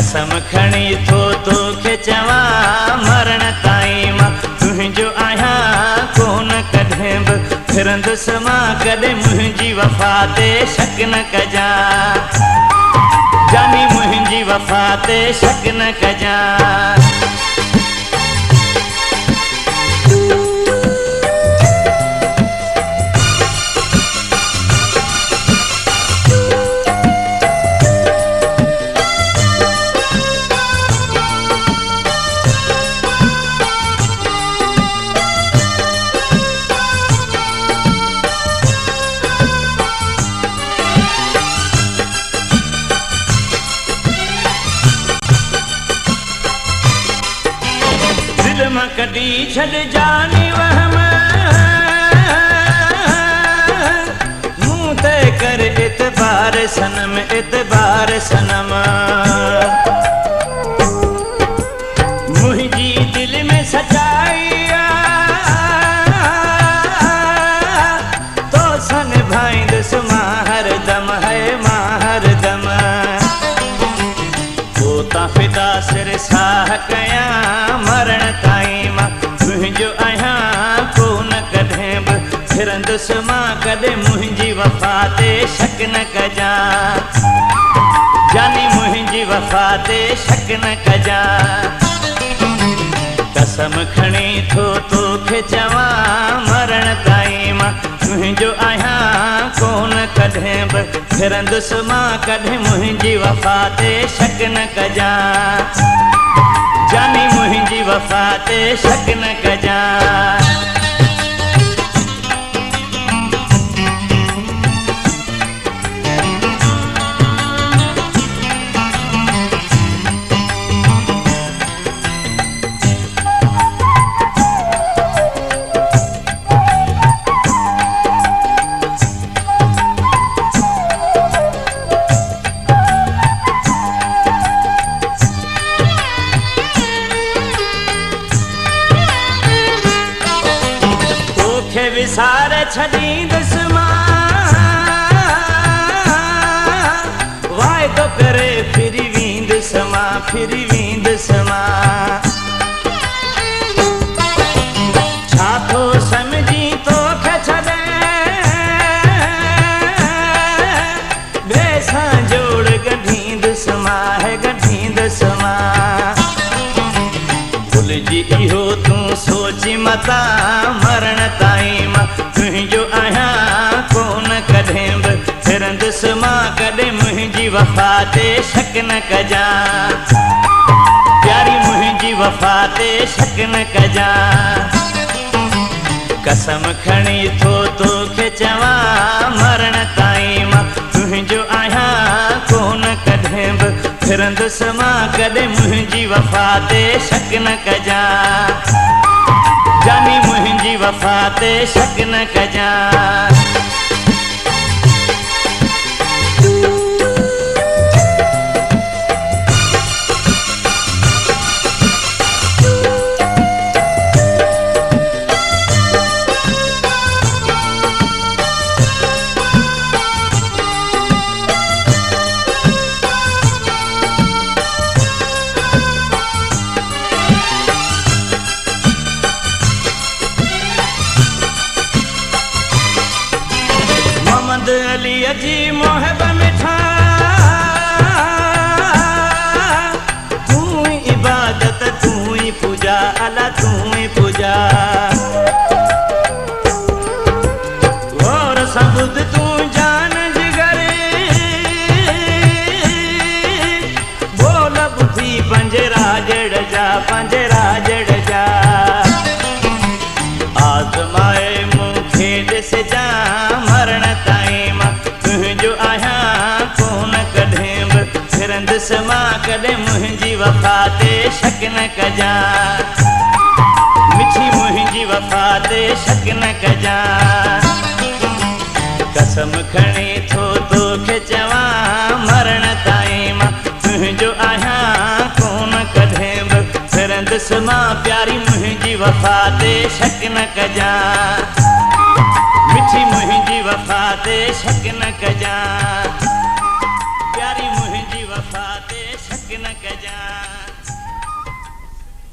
कसम खणी थो तोखे चवां मरण ताईं मां तुंहिंजो आहियां कोन कॾहिं बि फिरंदुसि मां कॾहिं मुंहिंजी वफ़ा ते शक न कजां जानी मुंहिंजी वफ़ा ते शक न कजां। कदी छड़ जानी वहम मुँह ते कर इतबार सनम इतबार सनम मुझी दिल में सच्चाई तो सन भाईंदुस मां हर दम है मां हर दम पोता फिदा सिर साह कयां मरण ताईं मां तुंहिंजो आहियां कोन कॾहिं बि फिरंदुसि मां कॾहिं मुंहिंजी वफ़ा ते शक न कजां जानी मुंहिंजी वफ़ा ते शक न कजां। कसम खणी थो तोखे चवां मरण ताईं मां तुंहिंजो आहियां कोन कॾहिं बि फिरंदुसि मां कॾहिं मुंहिंजी वफ़ा ते शक न कजां जानी मुंहिंजी वफ़ा ते शक न कजां। विसार छॾींदुसि मां वाइदो करे फिरी वेंदुसि मां फिरी वेंदुसि मां छा थो सम्झी तोखे छॾे ॿिए सां जोड़ गंढींदुसि मां है गंढींदुसि मां भुलिजी इहो तूं सोची मतां मरण ताईं मां तुंहिंजो आहियां कोन कॾहिं बि फिरंदुसि मां कॾहिं मुंहिंजी वफ़ा ते शक न कजां प्यारी मुंहिंजी वफ़ा ते शक न कजां। कसम खणी थो तोखे चवां मरण ताईं मां तुंहिंजो आहियां कोन कॾहिं बि फिरंदुसि मां कॾहिं मुंहिंजी वफ़ा ते शक न कजां जानी मुंहिंजी वफ़ा ते शक न कजां। अलीअ जी मोहब मिठा तूं ही इबादत तूं ही पूजा अला तूं ही पूजा और सबुद तूं जान जिगर बोल बुधी पंजरा जड़ जा पंजरा जड़ जा आज़माए मूंखे ॾिस जा मरण ताईं मां तुंहिंजो आहियां कोन कॾहिं बि फिरंदुसि मां कॾहिं मुंहिंजी वफ़ा ते शक न कजां मिठी मुंहिंजी वफ़ा ते शक न कजां। कसम खणी थो तोखे चवां मरण ताईं मां तुंहिंजो आहियां कोन कॾहिं बि फिरंदुसि मां प्यारी मुंहिंजी वफ़ा ते शक न कजां मिठी मुंहिंजी वफ़ा ते शक न कजां।